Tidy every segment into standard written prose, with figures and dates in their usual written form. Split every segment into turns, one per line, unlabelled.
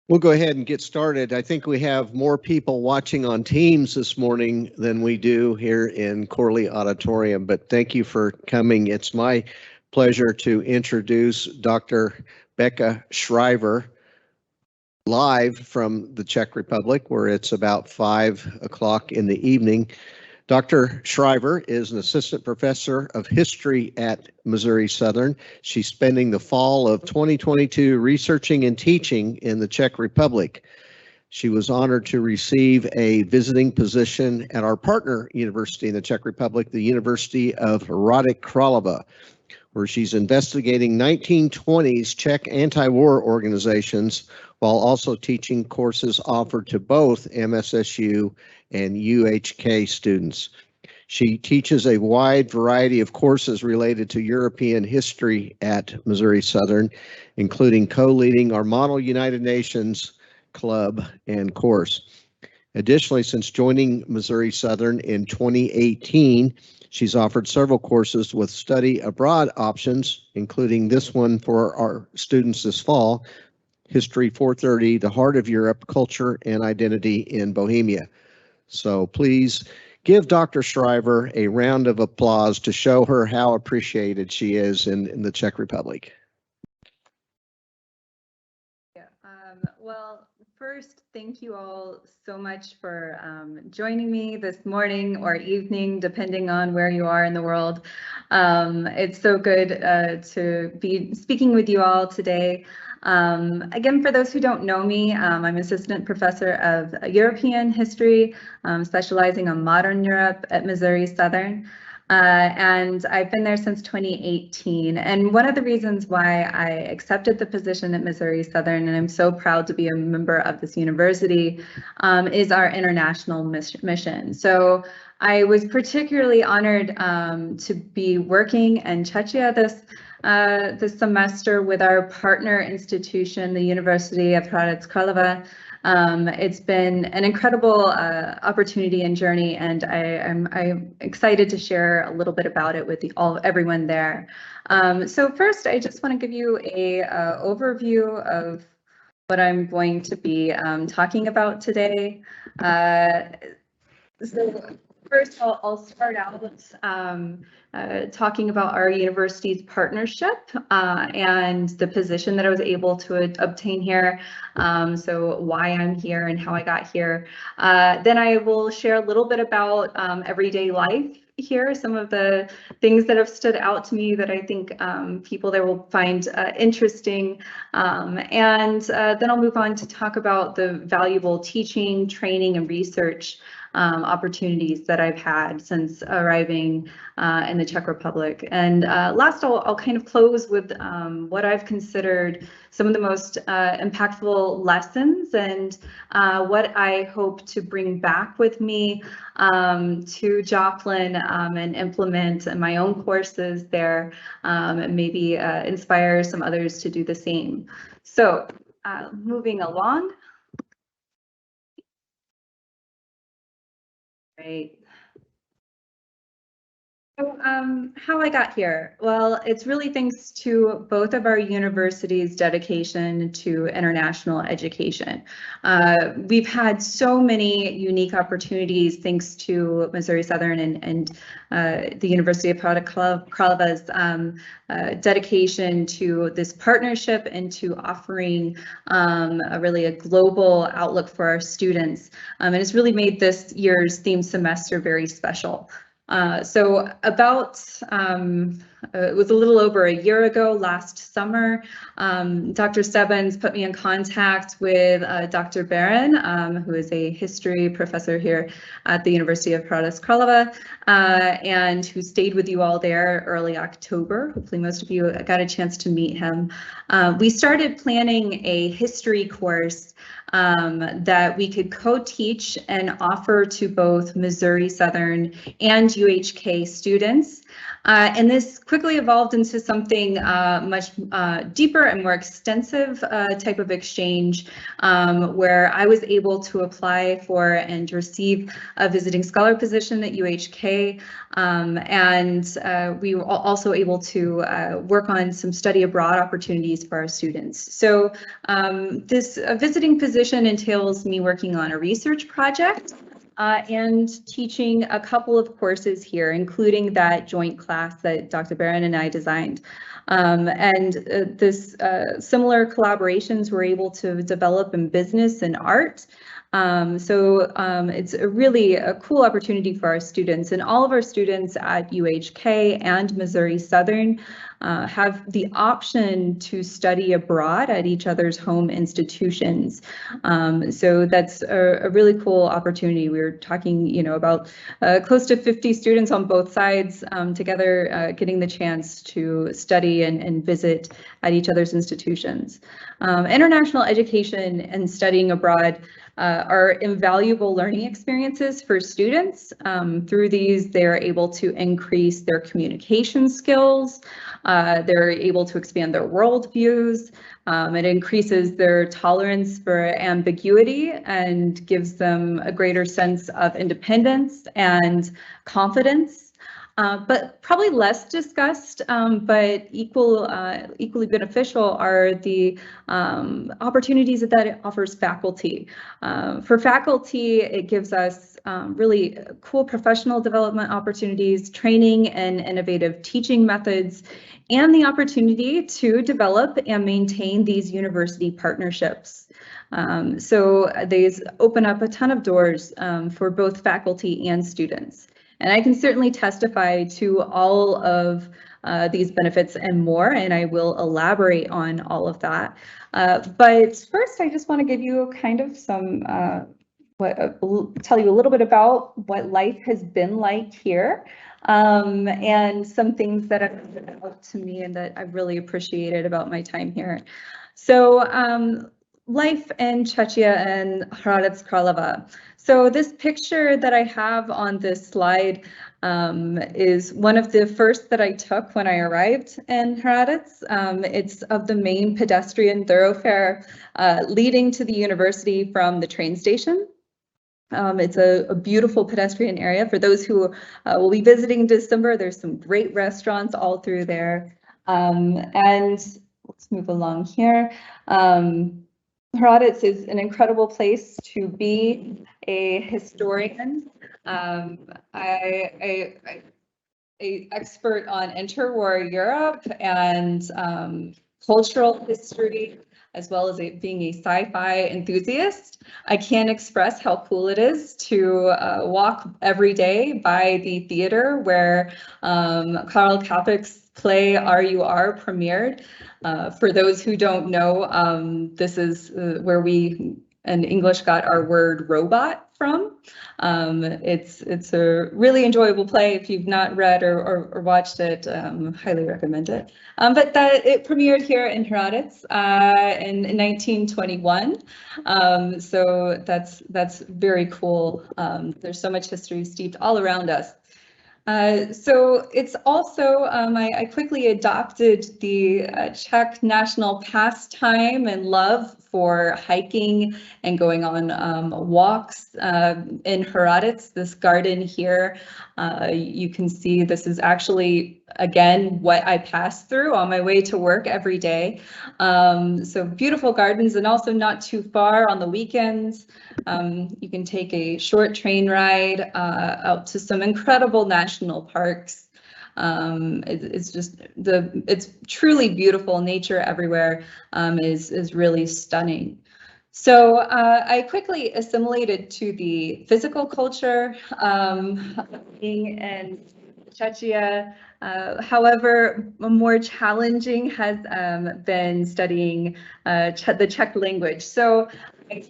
We'll go ahead and get started. I think we have more people watching on Teams this morning than we do here in Corley Auditorium, but thank you for coming. It's my pleasure to introduce Dr. Becca Shriver live from the Czech Republic, where it's about 5 o'clock in the evening. Dr. Shriver is an assistant professor of history at Missouri Southern. She's spending the fall of 2022 researching and teaching in the Czech Republic. She was honored to receive a visiting position at our partner university in the Czech Republic, the University of Hradec Králové, where she's investigating 1920s Czech anti-war organizations while also teaching courses offered to both MSSU and UHK students. She teaches a wide variety of courses related to European history at Missouri Southern, including co-leading our Model United Nations Club and course. Additionally, since joining Missouri Southern in 2018, she's offered several courses with study abroad options, including this one for our students this fall, History 430, The Heart of Europe, Culture and Identity in Bohemia. So please give Dr. Shriver a round of applause to show her how appreciated she is in the Czech Republic.
Yeah, well, first, thank you all so much for joining me this morning or evening, depending on where you are in the world. It's so good to be speaking with you all today. Again, for those who don't know me, I'm assistant professor of European history, specializing on modern Europe at Missouri Southern. And I've been there since 2018. And one of the reasons why I accepted the position at Missouri Southern, and I'm so proud to be a member of this university, is our international mission. So I was particularly honored to be working in Czechia this semester with our partner institution, the University of Hradec Králové. It's been an incredible opportunity and journey, and I'm excited to share a little bit about it with everyone there. So first, I just want to give you a overview of what I'm going to be talking about today. So first, I'll start out with talking about our university's partnership and the position that I was able to obtain here. So why I'm here and how I got here. Then I will share a little bit about everyday life here, some of the things that have stood out to me that I think people there will find interesting. And then I'll move on to talk about the valuable teaching, training, and research opportunities that I've had since arriving in the Czech Republic. And last, I'll kind of close with what I've considered some of the most impactful lessons and what I hope to bring back with me to Joplin and implement in my own courses there, and maybe inspire some others to do the same. So moving along. Right. So how I got here? Well, it's really thanks to both of our universities' dedication to international education. We've had so many unique opportunities thanks to Missouri Southern and the University of Hradec Králové's dedication to this partnership and to offering really a global outlook for our students. And it's really made this year's theme semester very special. So about, it was a little over a year ago, last summer, Dr. Stebbins put me in contact with Dr. Barron, who is a history professor here at the University of Hradec Králové, and who stayed with you all there early October. Hopefully most of you got a chance to meet him. We started planning a history course that we could co-teach and offer to both Missouri Southern and UHK students. And this quickly evolved into something much deeper and more extensive type of exchange, where I was able to apply for and receive a visiting scholar position at UHK, and we were also able to work on some study abroad opportunities for our students. So this visiting position entails me working on a research project and teaching a couple of courses here, including that joint class that Dr. Barron and I designed. This similar collaborations we're able to develop in business and art. It's really a cool opportunity for our students, and all of our students at UHK and Missouri Southern have the option to study abroad at each other's home institutions. So that's a really cool opportunity. We were talking, about close to 50 students on both sides together, getting the chance to study and visit at each other's institutions. International education and studying abroad are invaluable learning experiences for students. Through these, they're able to increase their communication skills. They're able to expand their worldviews. It increases their tolerance for ambiguity and gives them a greater sense of independence and confidence. But probably less discussed, but equally beneficial are the opportunities that it offers faculty. For faculty, it gives us really cool professional development opportunities, training and innovative teaching methods, and the opportunity to develop and maintain these university partnerships. So these open up a ton of doors for both faculty and students. And I can certainly testify to all of these benefits and more, and I will elaborate on all of that. But first, I just want to give you kind of some, tell you a little bit about what life has been like here, and some things that have been out to me and that I've really appreciated about my time here. So life in Czechia and Hradec Králové. So this picture that I have on this slide is one of the first that I took when I arrived in Hradec. It's of the main pedestrian thoroughfare leading to the university from the train station. It's a beautiful pedestrian area. For those who will be visiting in December, there's some great restaurants all through there. And let's move along here. Hradec is an incredible place to be a historian. I expert on interwar Europe and cultural history, as well as being a sci-fi enthusiast. I can't express how cool it is to walk every day by the theater where Karl Čapek's play RUR premiered. For those who don't know, this is where we in English got our word robot from. It's a really enjoyable play. If you've not read or watched it, highly recommend it. But it premiered here in Hradec in 1921. So that's very cool. There's so much history steeped all around us. So it's also, I quickly adopted the Czech national pastime and love for hiking and going on walks in Hradec, this garden here. You can see this is actually, again, what I pass through on my way to work every day. So beautiful gardens, and also not too far on the weekends. You can take a short train ride out to some incredible national parks. It's truly beautiful. Nature everywhere is really stunning. So I quickly assimilated to the physical culture being in Czechia. However, more challenging has been studying the Czech language. So I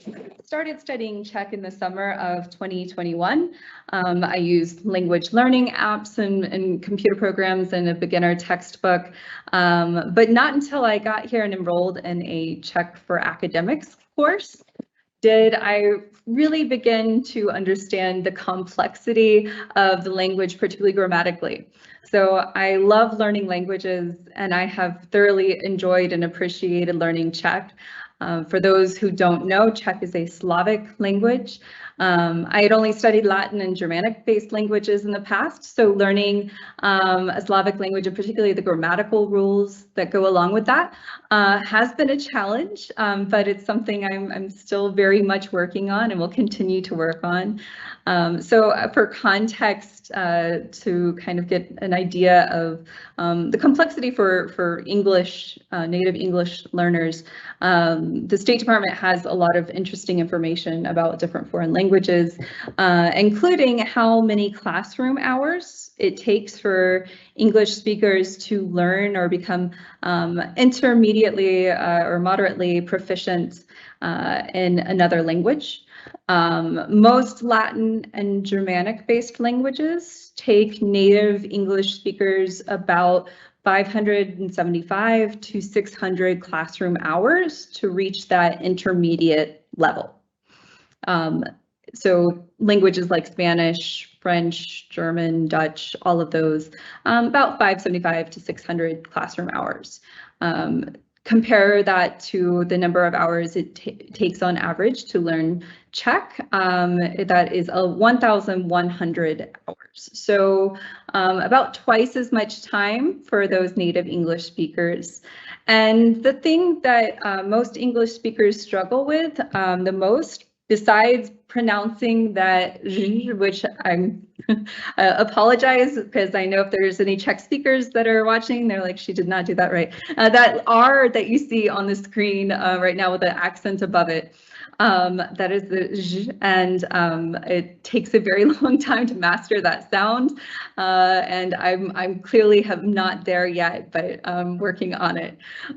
started studying Czech in the summer of 2021. I used language learning apps and computer programs and a beginner textbook, but not until I got here and enrolled in a Czech for Academics course. did I really begin to understand the complexity of the language, particularly grammatically. So I love learning languages, and I have thoroughly enjoyed and appreciated learning Czech. For those who don't know, Czech is a Slavic language. I had only studied Latin and Germanic-based languages in the past, so learning a Slavic language, and particularly the grammatical rules that go along with that, has been a challenge, but it's something I'm still very much working on and will continue to work on. So for context, to kind of get an idea of the complexity for English, native English learners, the State Department has a lot of interesting information about different foreign languages, including how many classroom hours it takes for English speakers to learn or become intermediately or moderately proficient in another language. Most Latin and Germanic-based languages take native English speakers about 575 to 600 classroom hours to reach that intermediate level. So languages like Spanish, French, German, Dutch, all of those, about 575 to 600 classroom hours. Compare that to the number of hours it takes on average to learn Czech. That is 1,100 hours. So about twice as much time for those native English speakers. And the thing that most English speakers struggle with the most, besides pronouncing that j, which I'm apologize, because I know if there's any Czech speakers that are watching, they're like, she did not do that right. That R that you see on the screen right now with the accent above it, that is the j, and it takes a very long time to master that sound, and I'm clearly not there yet, but I'm working on it.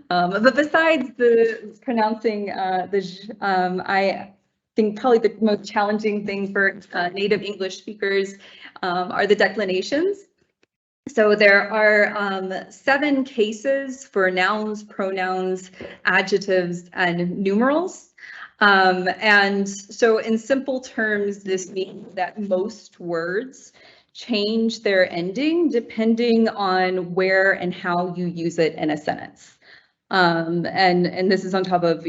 But besides the pronouncing the j, I think probably the most challenging thing for native English speakers are the declinations. So there are 7 cases for nouns, pronouns, adjectives, and numerals. And so in simple terms, this means that most words change their ending depending on where and how you use it in a sentence. And this is on top of,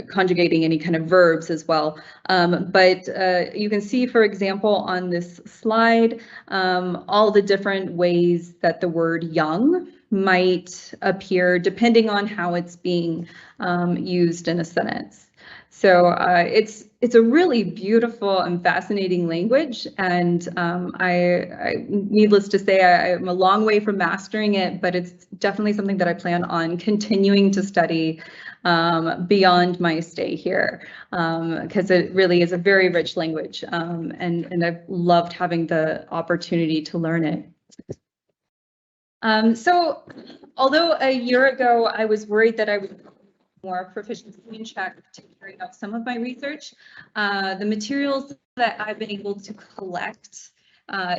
conjugating any kind of verbs as well. But you can see, for example, on this slide, all the different ways that the word young might appear depending on how it's being used in a sentence. So it's a really beautiful and fascinating language, and I needless to say, I'm a long way from mastering it, but it's definitely something that I plan on continuing to study beyond my stay here, because it really is a very rich language, and I've loved having the opportunity to learn it. So although a year ago I was worried that I would more proficiency in Czech to carry out some of my research, the materials that I've been able to collect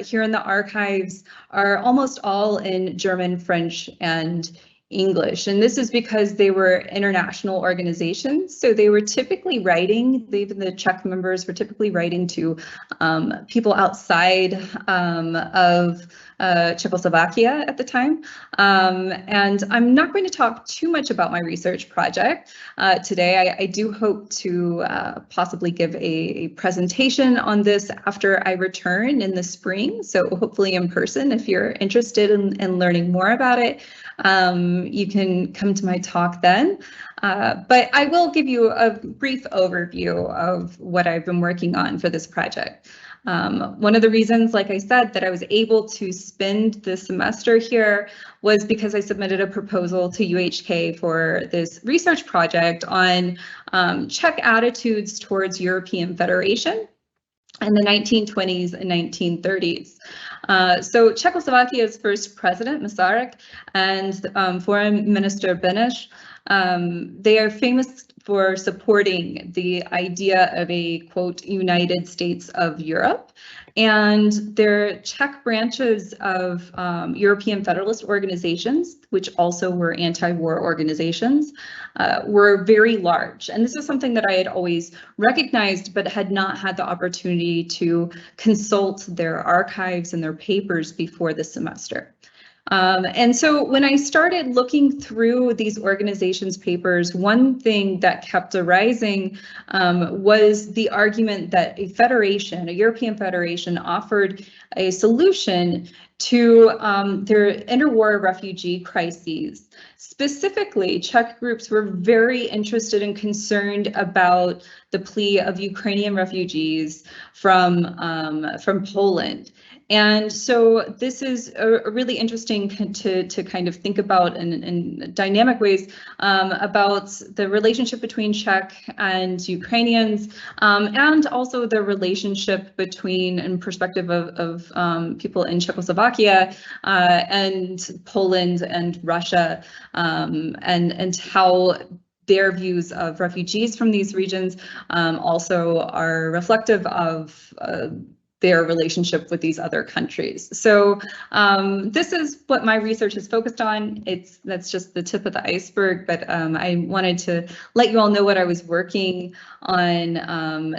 here in the archives are almost all in German, French, and English. And this is because they were international organizations. So they were typically writing, even the Czech members were typically writing to people outside of Czechoslovakia at the time. And I'm not going to talk too much about my research project today. I do hope to possibly give a presentation on this after I return in the spring. So hopefully in person, if you're interested in learning more about it, you can come to my talk then. But I will give you a brief overview of what I've been working on for this project. One of the reasons, like I said, that I was able to spend the semester here was because I submitted a proposal to UHK for this research project on Czech attitudes towards European Federation in the 1920s and 1930s. So Czechoslovakia's first president, Masaryk, and Foreign Minister Beneš They are famous for supporting the idea of a, quote, United States of Europe. And their Czech branches of European Federalist organizations, which also were anti-war organizations, were very large. And this is something that I had always recognized, but had not had the opportunity to consult their archives and their papers before the semester. And so when I started looking through these organizations' papers, one thing that kept arising was the argument that a federation, a European federation, offered a solution to their interwar refugee crises. Specifically, Czech groups were very interested and concerned about the plea of Ukrainian refugees from Poland. And so this is a really interesting to kind of think about in dynamic ways about the relationship between Czech and Ukrainians, and also the relationship between and perspective of people in Czechoslovakia and Poland and Russia, and how their views of refugees from these regions also are reflective of their relationship with these other countries. So this is what my research is focused on. That's just the tip of the iceberg, but I wanted to let you all know what I was working on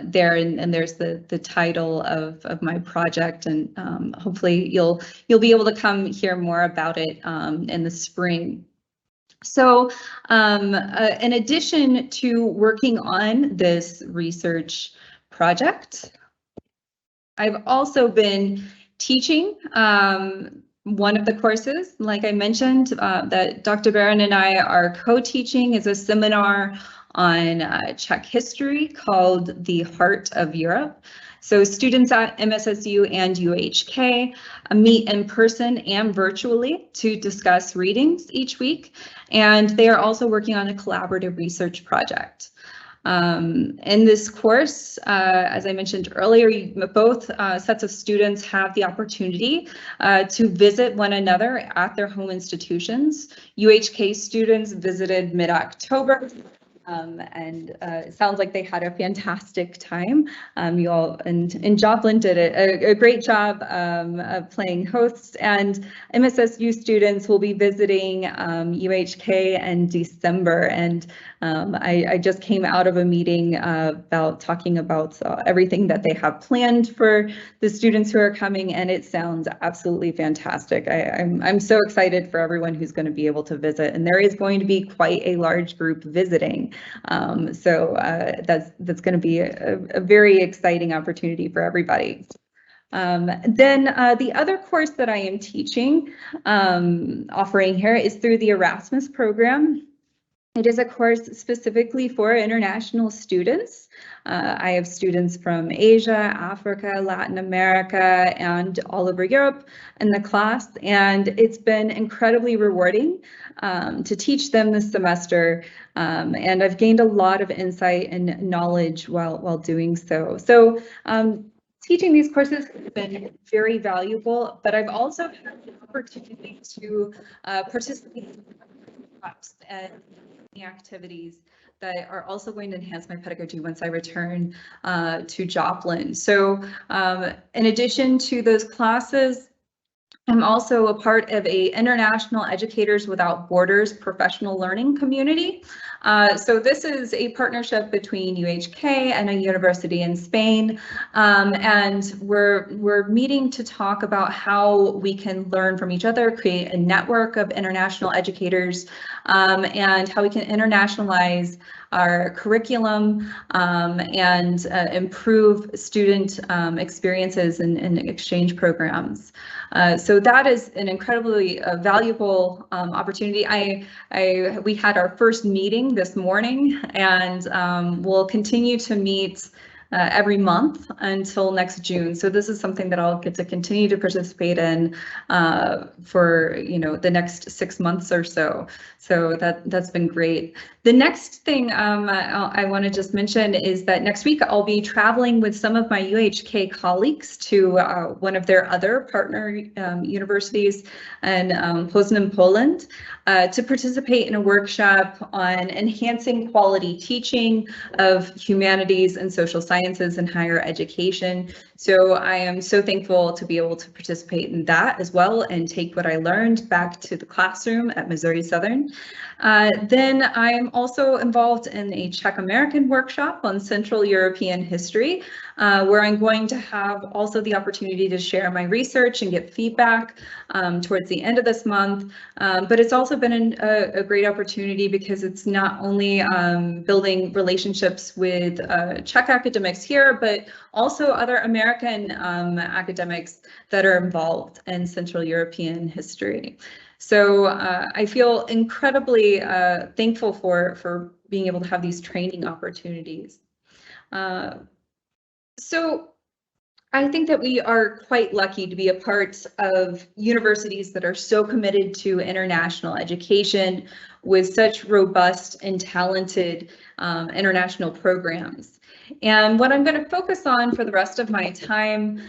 there, and there's the title of my project, and hopefully you'll be able to come hear more about it in the spring. So in addition to working on this research project, I've also been teaching one of the courses, like I mentioned, that Dr. Barron and I are co-teaching is a seminar on Czech history called The Heart of Europe. So students at MSSU and UHK meet in person and virtually to discuss readings each week, and they are also working on a collaborative research project. In this course, as I mentioned earlier, both sets of students have the opportunity to visit one another at their home institutions. UHK students visited mid-October. And it sounds like they had a fantastic time. You all and Joplin did a great job of playing hosts, and MSSU students will be visiting UHK in December. And I just came out of a meeting about talking about everything that they have planned for the students who are coming, and it sounds absolutely fantastic. I'm so excited for everyone who's going to be able to visit, and there is going to be quite a large group visiting. So that's going to be a very exciting opportunity for everybody. Then the other course that I am teaching, offering here, is through the Erasmus program. It is a course specifically for international students. I have students from Asia, Africa, Latin America, and all over Europe in the class, and it's been incredibly rewarding to teach them this semester, and I've gained a lot of insight and knowledge while doing so. So teaching these courses has been very valuable, but I've also had the opportunity to participate in workshops and activities that are also going to enhance my pedagogy once I return to Joplin. So in addition to those classes, I'm also a part of a International Educators Without Borders professional learning community. So this is a partnership between UHK and a university in Spain, and we're meeting to talk about how we can learn from each other, create a network of international educators, and how we can internationalize our curriculum and improve student experiences and exchange programs. So that is an incredibly valuable opportunity. We had our first meeting this morning, and we'll continue to meet every month until next June. So this is something that I'll get to continue to participate in for the next 6 months or so. So that's been great. The next thing I want to just mention is that next week I'll be traveling with some of my UHK colleagues to one of their other partner universities in Poznan, Poland. to participate in a workshop on enhancing quality teaching of humanities and social sciences in higher education. So I am so thankful to be able to participate in that as well and take what I learned back to the classroom at Missouri Southern. Then I am also involved in a Czech American workshop on Central European history, where I'm going to have also the opportunity to share my research and get feedback towards the end of this month. But it's also been a great opportunity because it's not only building relationships with Czech academics here, but also other American academics that are involved in Central European history. So I feel incredibly thankful for being able to have these training opportunities. So I think that we are quite lucky to be a part of universities that are so committed to international education with such robust and talented international programs. And what I'm going to focus on for the rest of my time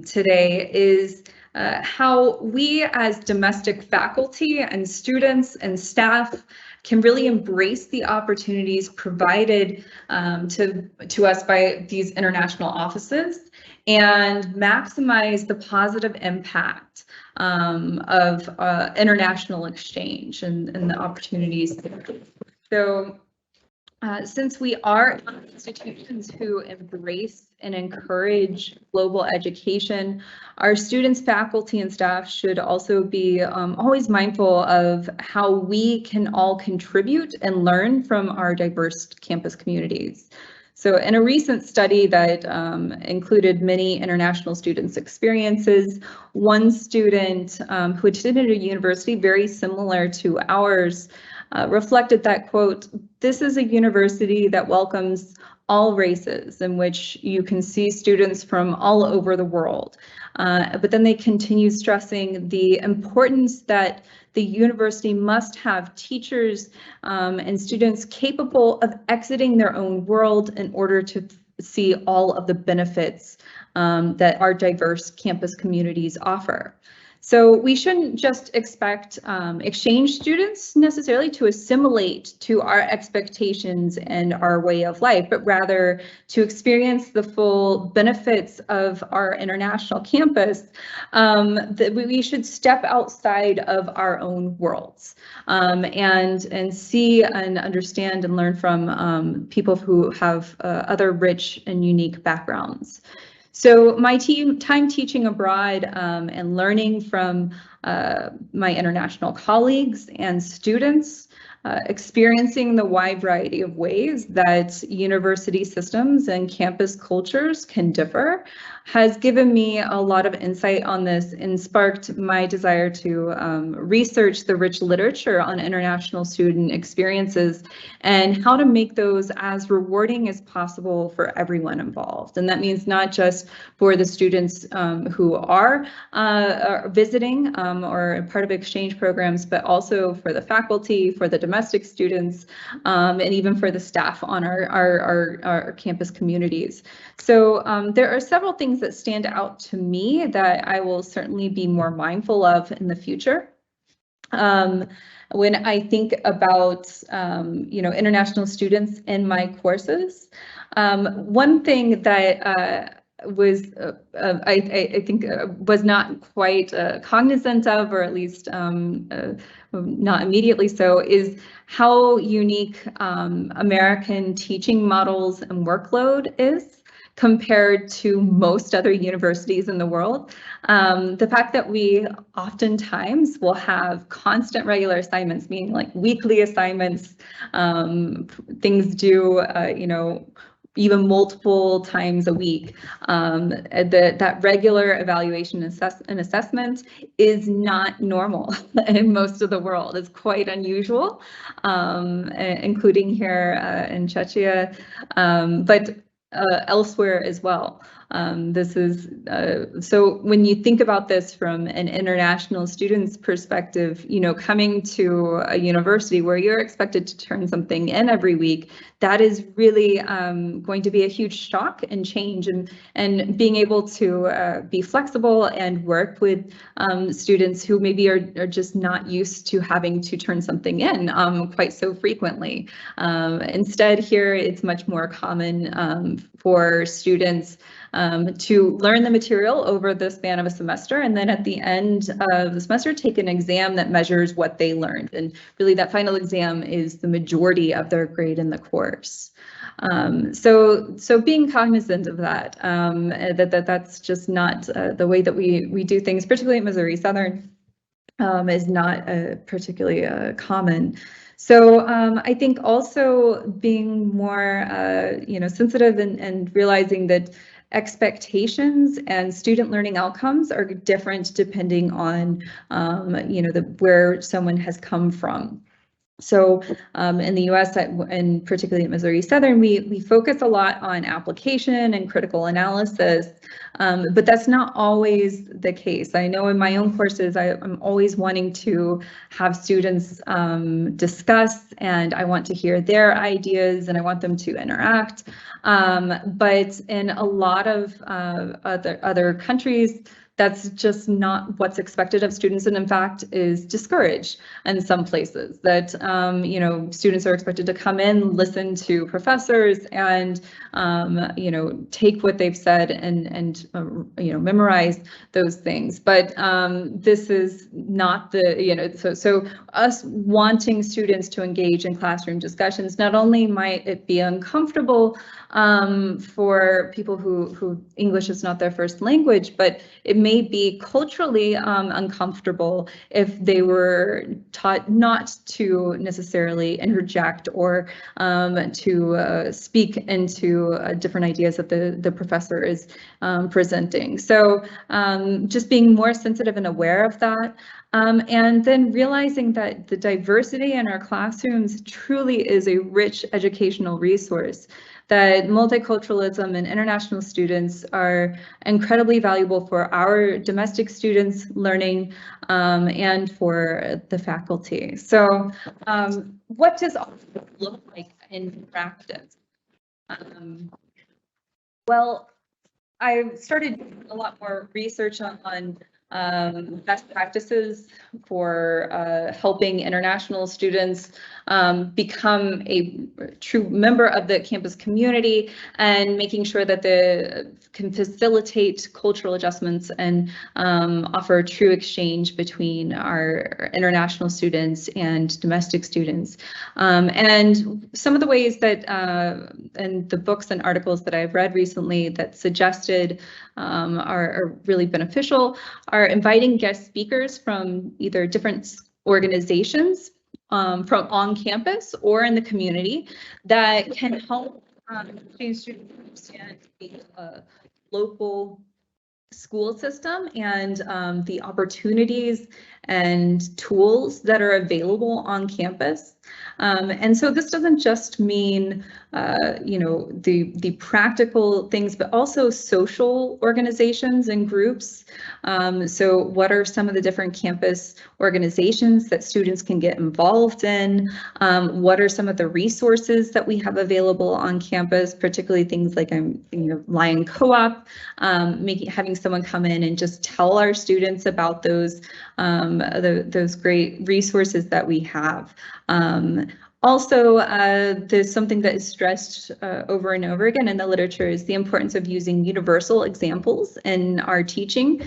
today is how we as domestic faculty and students and staff can really embrace the opportunities provided to us by these international offices and maximize the positive impact of international exchange and the opportunities there. So since we are institutions who embrace and encourage global education, our students, faculty, and staff should also be always mindful of how we can all contribute and learn from our diverse campus communities. So in a recent study that included many international students' experiences, one student who attended a university very similar to ours reflected that, quote, "This is a university that welcomes all races, in which you can see students from all over the world." But then they continue stressing the importance that the university must have teachers and students capable of exiting their own world in order to see all of the benefits that our diverse campus communities offer. So we shouldn't just expect exchange students necessarily to assimilate to our expectations and our way of life, but rather to experience the full benefits of our international campus. That we should step outside of our own worlds and see and understand and learn from people who have other rich and unique backgrounds. So my time teaching abroad and learning from my international colleagues and students, experiencing the wide variety of ways that university systems and campus cultures can differ, has given me a lot of insight on this and sparked my desire to research the rich literature on international student experiences and how to make those as rewarding as possible for everyone involved. And that means not just for the students who are visiting or part of exchange programs, but also for the faculty, for the domestic students, and even for the staff on our campus communities. So there are several things that stand out to me that I will certainly be more mindful of in the future. When I think about international students in my courses, one thing that was I think was not quite cognizant of, or at least not immediately so, is how unique American teaching models and workload is compared to most other universities in the world. The fact that we oftentimes will have constant regular assignments, meaning like weekly assignments, things due, even multiple times a week. That regular evaluation and assessment is not normal in most of the world. It's quite unusual, including here in Czechia, but elsewhere as well. This is so when you think about this from an international student's perspective, you know, coming to a university where you're expected to turn something in every week, that is really going to be a huge shock and change, and being able to be flexible and work with students who maybe are just not used to having to turn something in quite so frequently. Instead, here it's much more common for students to learn the material over the span of a semester, and then at the end of the semester take an exam that measures what they learned. And really that final exam is the majority of their grade in the course. So being cognizant of that, that's just not the way that we do things, particularly at Missouri Southern, is not particularly common. So I think also being more, sensitive and realizing that expectations and student learning outcomes are different depending on, where someone has come from. So in the US, and particularly at Missouri Southern, we focus a lot on application and critical analysis, but that's not always the case. I know in my own courses, I'm always wanting to have students discuss, and I want to hear their ideas, and I want them to interact. But in a lot of other countries, that's just not what's expected of students, and in fact is discouraged in some places. That students are expected to come in, listen to professors, and take what they've said and memorize those things. But this is not the so us wanting students to engage in classroom discussions, not only might it be uncomfortable for people who English is not their first language, but it may be culturally uncomfortable if they were taught not to necessarily interject or to speak into different ideas that the professor is presenting. So just being more sensitive and aware of that. And then realizing that the diversity in our classrooms truly is a rich educational resource, that multiculturalism and international students are incredibly valuable for our domestic students learning and for the faculty. So what does all this look like in practice? Well, I've started a lot more research on best practices for helping international students become a true member of the campus community, and making sure that they can facilitate cultural adjustments and offer true exchange between our international students and domestic students. And some of the ways that and the books and articles that I've read recently that suggested are really beneficial are inviting guest speakers from either different organizations from on campus or in the community that can help students understand the local school system and the opportunities and tools that are available on campus. And so this doesn't just mean, the practical things, but also social organizations and groups. So what are some of the different campus organizations that students can get involved in? What are some of the resources that we have available on campus, particularly things like Lion Co-op, having someone come in and just tell our students about those great resources that we have. Also, there's something that is stressed over and over again in the literature is the importance of using universal examples in our teaching.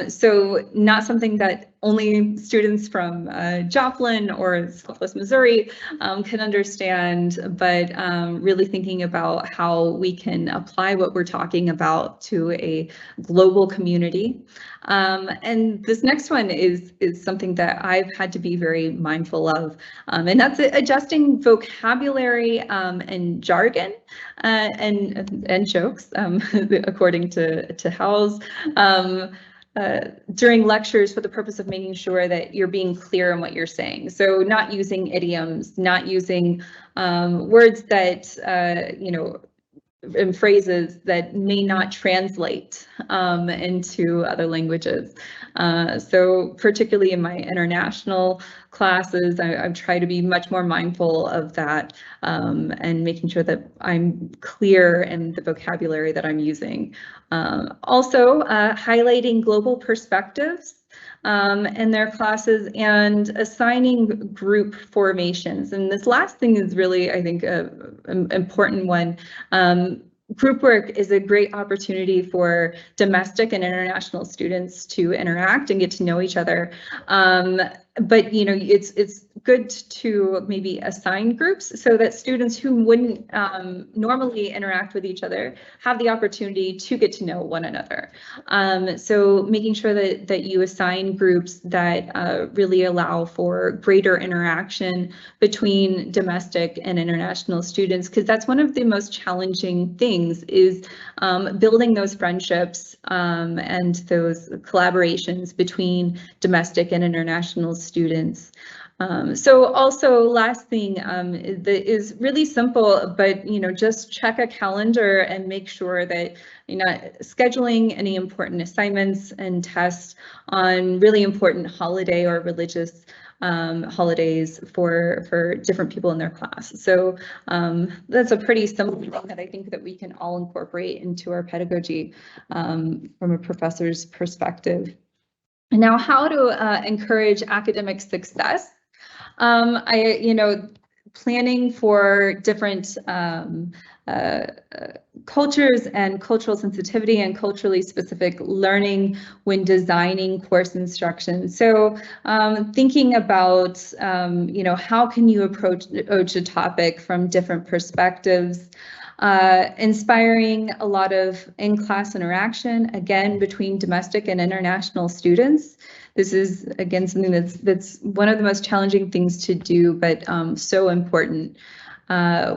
So not something that only students from Joplin or Southwest Missouri can understand, but really thinking about how we can apply what we're talking about to a global community. And this next one is something that I've had to be very mindful of, and that's adjusting vocabulary and jargon and jokes, according to Howells. During lectures for the purpose of making sure that you're being clear in what you're saying. So not using idioms, not using words that, and phrases that may not translate into other languages. So particularly in my international classes, I've tried to be much more mindful of that and making sure that I'm clear in the vocabulary that I'm using. Also, highlighting global perspectives in their classes and assigning group formations. And this last thing is really, I think, an important one. Group work is a great opportunity for domestic and international students to interact and get to know each other. But you know, it's good to maybe assign groups so that students who wouldn't normally interact with each other have the opportunity to get to know one another. So making sure that you assign groups that really allow for greater interaction between domestic and international students, because that's one of the most challenging things, is building those friendships and those collaborations between domestic and international students. So also, last thing is really simple, but you know, just check a calendar and make sure that you're not scheduling any important assignments and tests on really important holiday or religious holidays for different people in their class. So that's a pretty simple thing that I think that we can all incorporate into our pedagogy from a professor's perspective. And now, how to encourage academic success? Planning for different cultures and cultural sensitivity and culturally specific learning when designing course instruction. So thinking about, how can you approach a topic from different perspectives, inspiring a lot of in-class interaction, again, between domestic and international students. This is, again, something that's one of the most challenging things to do, but so important.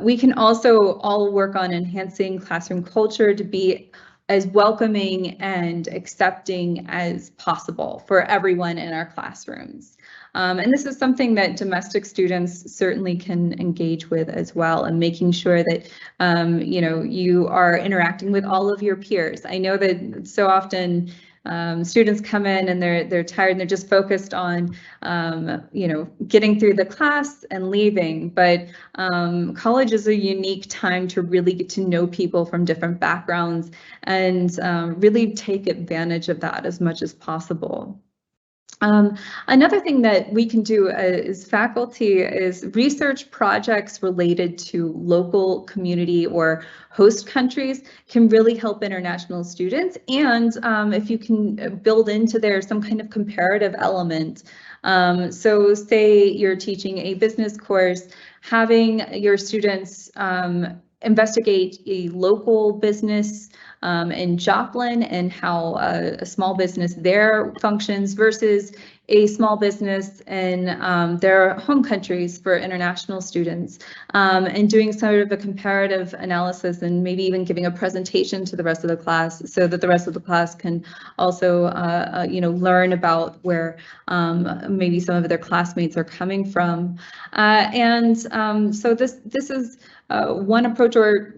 We can also all work on enhancing classroom culture to be as welcoming and accepting as possible for everyone in our classrooms. And this is something that domestic students certainly can engage with as well, and making sure that you are interacting with all of your peers. I know that so often students come in and they're tired and they're just focused on getting through the class and leaving. But college is a unique time to really get to know people from different backgrounds and really take advantage of that as much as possible. Another thing that we can do as faculty is research projects related to local community or host countries can really help international students. And if you can build into there some kind of comparative element. So say you're teaching a business course, having your students investigate a local business in Joplin and how a small business there functions versus a small business in their home countries for international students, and doing sort of a comparative analysis and maybe even giving a presentation to the rest of the class so that the rest of the class can also learn about where maybe some of their classmates are coming from. So this is one approach, or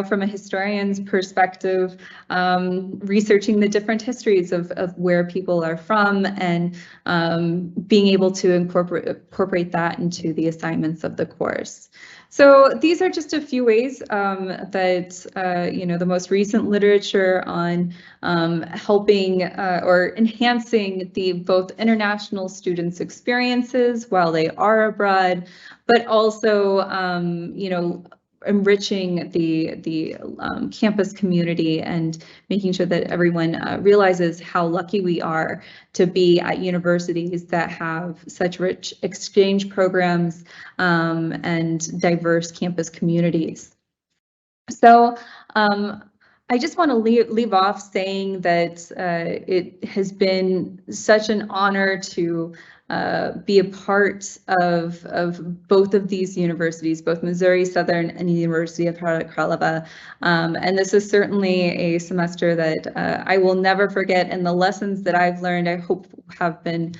from a historian's perspective, researching the different histories of where people are from and being able to incorporate that into the assignments of the course. So these are just a few ways that the most recent literature on helping or enhancing both international students' experiences while they are abroad, but also enriching the campus community and making sure that everyone realizes how lucky we are to be at universities that have such rich exchange programs and diverse campus communities. So I just want to leave off saying that it has been such an honor to be a part of both of these universities, both Missouri Southern and University of Hradec Králové. And this is certainly a semester that I will never forget, and the lessons that I've learned, I hope have been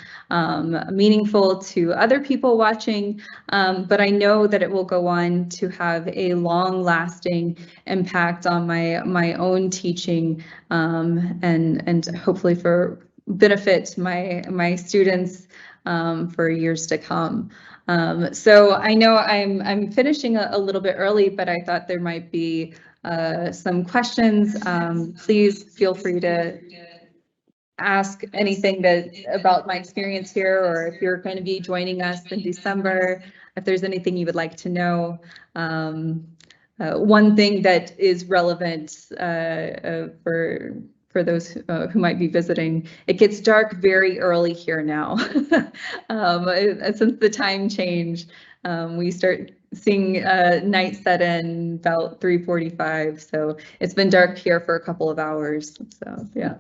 meaningful to other people watching, but I know that it will go on to have a long-lasting impact on my own teaching, and hopefully for benefit my students for years to come. So I know I'm finishing a little bit early, but I thought there might be some questions. Please feel free to ask anything about my experience here, or if you're going to be joining us in December, if there's anything you would like to know. One thing that is relevant for those who might be visiting, it gets dark very early here now. Since the time change, we start seeing night set in about 3:45. So it's been dark here for a couple of hours. So yeah.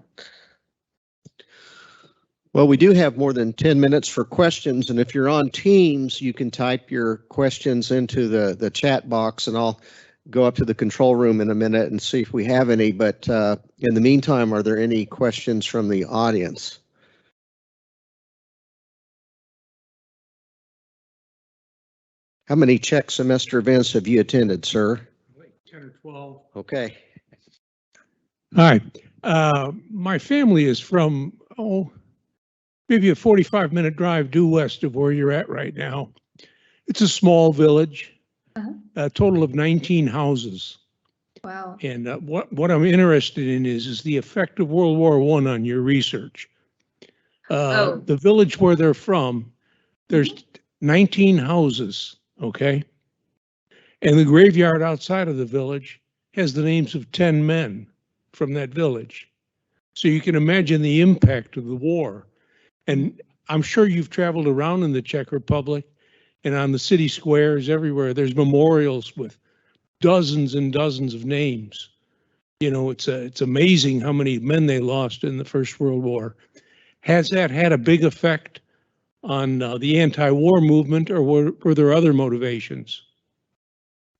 Well, we do have more than 10 minutes for questions, and if you're on Teams, you can type your questions into the chat box, and I'll go up to the control room in a minute and see if we have any. But in the meantime, are there any questions from the audience? How many Czech semester events have you attended, sir?
Like 10 or 12.
Okay.
Hi. My family is from, maybe a 45-minute drive due west of where you're at right now. It's a small village, a total of 19 houses.
Wow.
And what I'm interested in is the effect of World War I on your research. The village where they're from, there's 19 houses, okay? And the graveyard outside of the village has the names of 10 men from that village. So you can imagine the impact of the war. And I'm sure you've traveled around in the Czech Republic, and on the city squares everywhere, there's memorials with dozens and dozens of names. You know, it's amazing how many men they lost in the First World War. Has that had a big effect on the anti-war movement, or were there other motivations?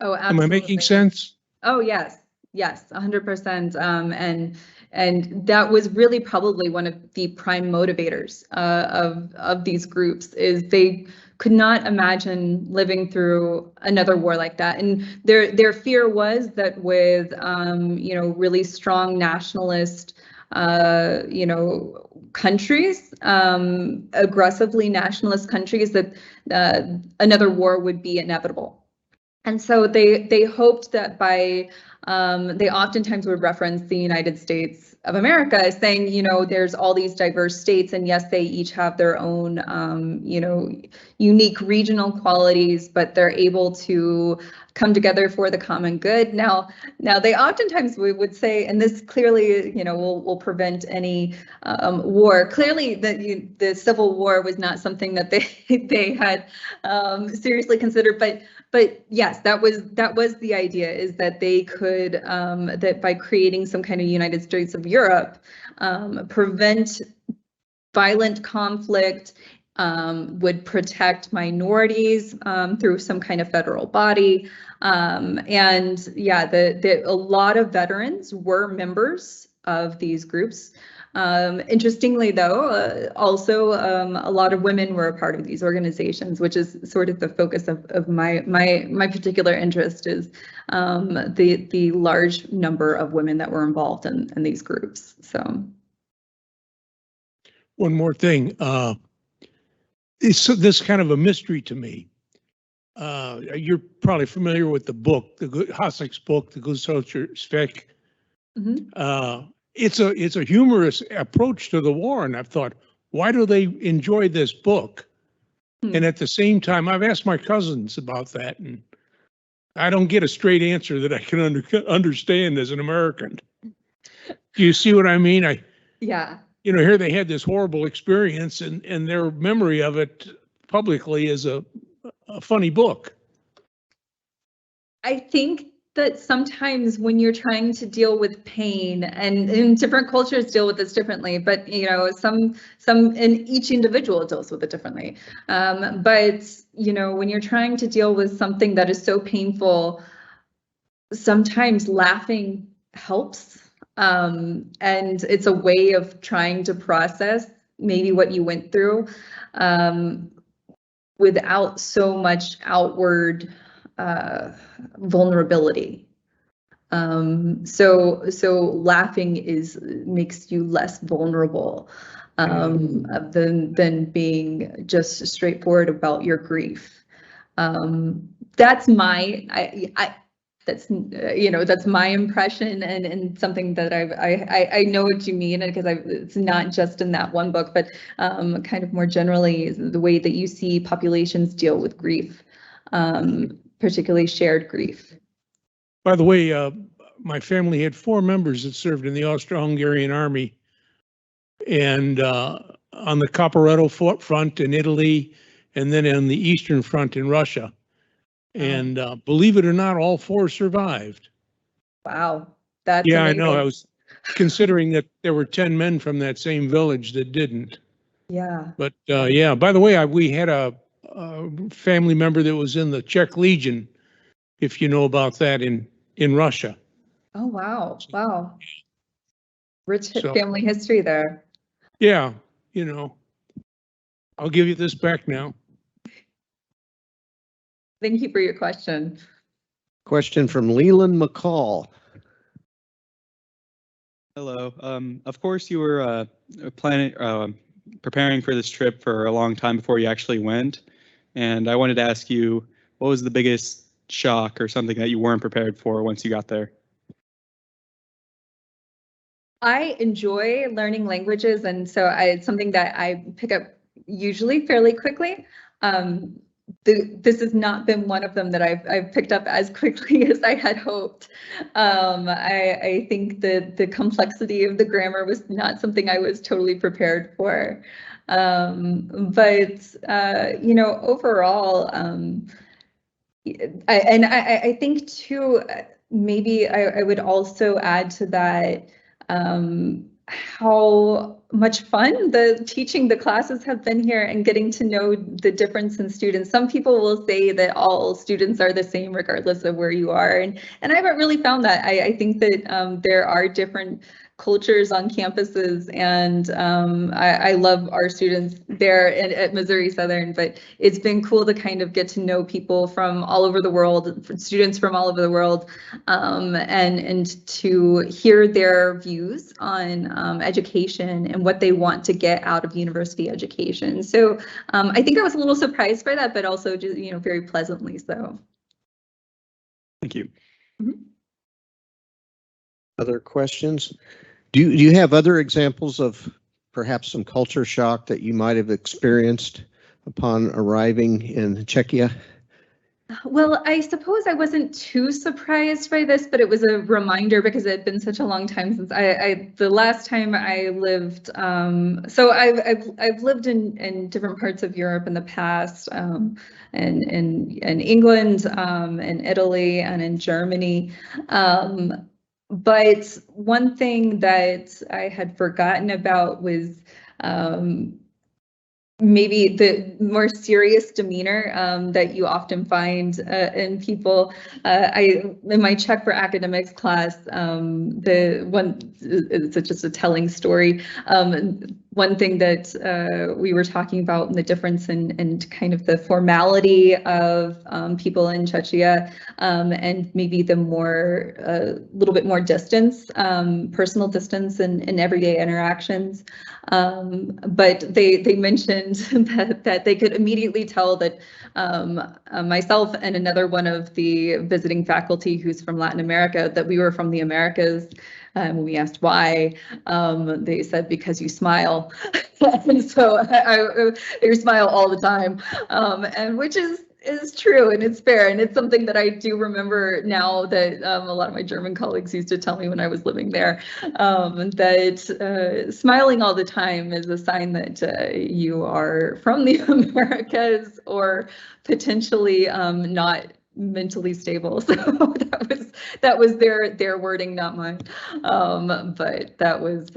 Oh, absolutely.
Am I making sense?
Oh, yes. Yes, 100%. And that was really probably one of the prime motivators of these groups, is they could not imagine living through another war like that. And their fear was that with really strong nationalist countries, aggressively nationalist countries, that another war would be inevitable. And so they hoped that by they oftentimes would reference the United States of America as saying, there's all these diverse states, and yes, they each have their own, unique regional qualities, but they're able to come together for the common good. Now they oftentimes would say, and this clearly, will prevent any war. Clearly, the Civil War was not something that they had seriously considered, but yes, that was the idea, is that they could that by creating some kind of United States of Europe, prevent violent conflict, would protect minorities through some kind of federal body. And yeah, a lot of veterans were members of these groups. Interestingly, though, also a lot of women were a part of these organizations, which is sort of the focus of my particular interest, is the large number of women that were involved in these groups. So,
one more thing, it's this kind of a mystery to me. You're probably familiar with the book, Hasek's book, The Gesellschaft Svek. It's a humorous approach to the war, and I've thought, why do they enjoy this book? And at the same time, I've asked my cousins about that, and I don't get a straight answer that I can understand as an American. Do you see what I mean?
Yeah.
Here they had this horrible experience, and their memory of it publicly is a funny book.
I think that sometimes when you're trying to deal with pain, and different cultures deal with this differently, but you know, some in each individual deals with it differently. But you know, when you're trying to deal with something that is so painful, sometimes laughing helps. And it's a way of trying to process maybe what you went through without so much outward vulnerability. So laughing makes you less vulnerable than being just straightforward about your grief. That's that's my impression, and something that I know what you mean, because it's not just in that one book, but kind of more generally the way that you see populations deal with grief, particularly shared grief.
By the way, my family had 4 members that served in the Austro-Hungarian army, and on the Caporetto front in Italy, and then on the Eastern Front in Russia. And believe it or not, all 4 survived.
Wow, that's
yeah,
amazing.
I know. I was considering that there were 10 men from that same village that didn't.
Yeah.
But yeah, by the way, we had a family member that was in the Czech Legion, if you know about that, in Russia.
Oh, wow. Wow. Rich
So,
family history there.
Yeah, you know, I'll give you this back now.
Thank you for your question.
Question from Leland McCall.
Hello. Of course, you were preparing for this trip for a long time before you actually went. And I wanted to ask you, what was the biggest shock or something that you weren't prepared for once you got there?
I enjoy learning languages, and so it's something that I pick up usually fairly quickly. This has not been one of them that I've picked up as quickly as I had hoped. I think that the complexity of the grammar was not something I was totally prepared for. But you know, overall, I think too, maybe I would also add to that how much fun teaching the classes have been here, and getting to know the difference in students. Some people will say that all students are the same regardless of where you are, and I haven't really found that. I think that there are different cultures on campuses, and I love our students there at Missouri Southern, but it's been cool to kind of get to know people from all over the world, students from all over the world, and to hear their views on education and what they want to get out of university education. So I think I was a little surprised by that, but also just, you know, very pleasantly so.
Thank you.
Mm-hmm.
Other questions? Do you have other examples of perhaps some culture shock that you might have experienced upon arriving in Czechia?
Well, I suppose I wasn't too surprised by this, but it was a reminder because it had been such a long time since the last time I lived. So I've lived in different parts of Europe in the past, and in England, in Italy, and in Germany. But one thing that I had forgotten about was maybe the more serious demeanor that you often find in people. In my Czech for Academics class, it's just a telling story. One thing that we were talking about, the difference in kind of the formality of people in Czechia, and maybe the more, little bit more distance, personal distance in everyday interactions. But they mentioned that they could immediately tell that myself and another one of the visiting faculty who's from Latin America, that we were from the Americas. When we asked why, they said, because you smile. And so I smile all the time, and which is true, and it's fair, and it's something that I do remember now that a lot of my German colleagues used to tell me when I was living there, that smiling all the time is a sign that you are from the Americas, or potentially not mentally stable. So that was that was their wording, not mine. But that was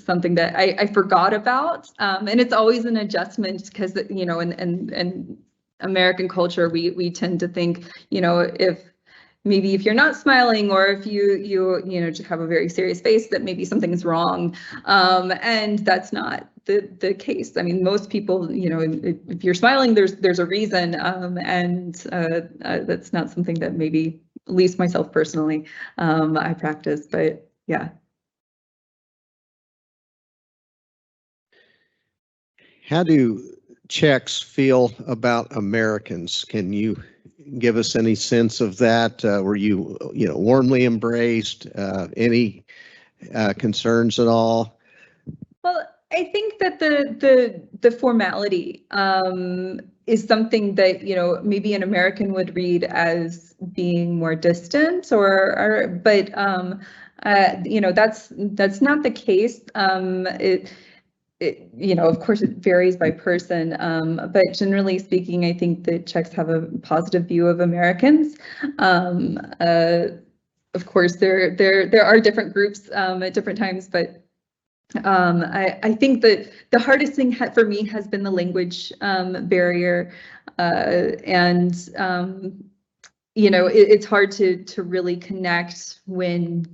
something that I forgot about. And it's always an adjustment because, you know, and American culture, we tend to think, you know, if you're not smiling, or if you know, just have a very serious face, that maybe something's wrong. And that's not the case. I mean, most people, you know, if you're smiling, there's a reason. And that's not something that maybe, at least myself personally, I practice, but yeah.
How do Czechs feel about Americans? Can you give us any sense of that? Were you know, warmly embraced? Any concerns at all?
Well, I think that the formality is something that, you know, maybe an American would read as being more distant, but you know, that's not the case. You know, of course, it varies by person, but generally speaking, I think that Czechs have a positive view of Americans. Of course, there are different groups at different times, but I think that the hardest thing for me has been the language barrier, and you know, it's hard to really connect when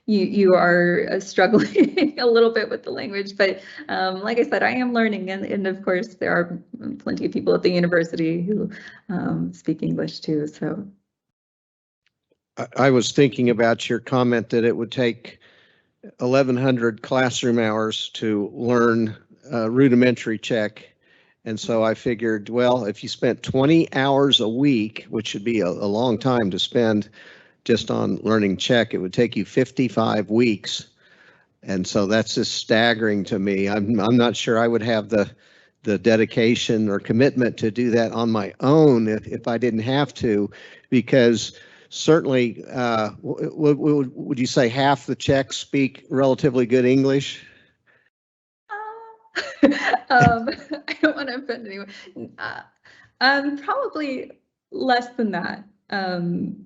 you are struggling a little bit with the language. But like I said, I am learning, and of course there are plenty of people at the university who speak English too. So
I was thinking about your comment that it would take 1,100 classroom hours to learn rudimentary Czech. And so I figured, well, if you spent 20 hours a week, which should be a long time to spend just on learning Czech, it would take you 55 weeks. And so that's just staggering to me. I'm not sure I would have the dedication or commitment to do that on my own if I didn't have to, because certainly, would you say half the Czechs speak relatively good English?
I don't want to offend anyone. Probably less than that. On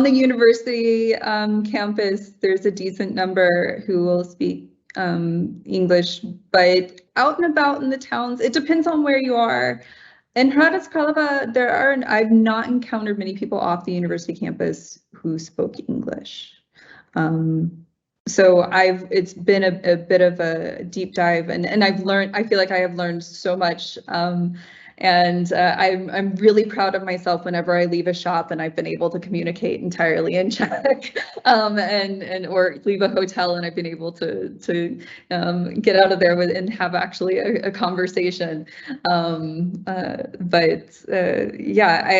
the university campus, there's a decent number who will speak English, but out and about in the towns, it depends on where you are. In Hradec Králové, I've not encountered many people off the university campus who spoke English. So it's been a bit of a deep dive, and I feel like I have learned so much. And I'm really proud of myself whenever I leave a shop and I've been able to communicate entirely in Czech, or leave a hotel and I've been able to get out of there and have actually a conversation. Yeah,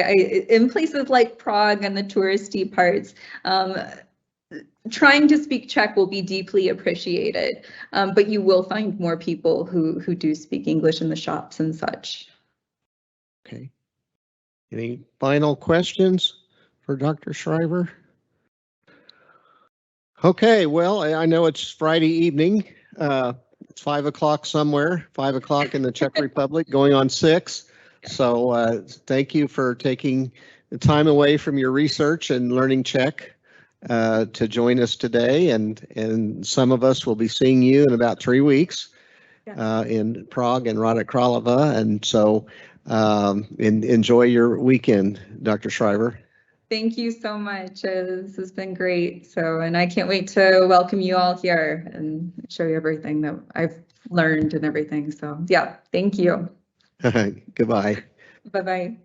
in places like Prague and the touristy parts, trying to speak Czech will be deeply appreciated, but you will find more people who do speak English in the shops and such.
Okay. Any final questions for Dr. Shriver? Okay, well, I know it's Friday evening. It's 5 o'clock somewhere, 5 o'clock in the Czech Republic, going on 6. So thank you for taking the time away from your research and learning Czech to join us today. And some of us will be seeing you in about 3 weeks in Prague and Hradec Králové. And so enjoy your weekend, Dr. Shriver.
Thank you so much. This has been great. And I can't wait to welcome you all here and show you everything that I've learned and everything. So yeah, thank you.
Goodbye.
Bye-bye.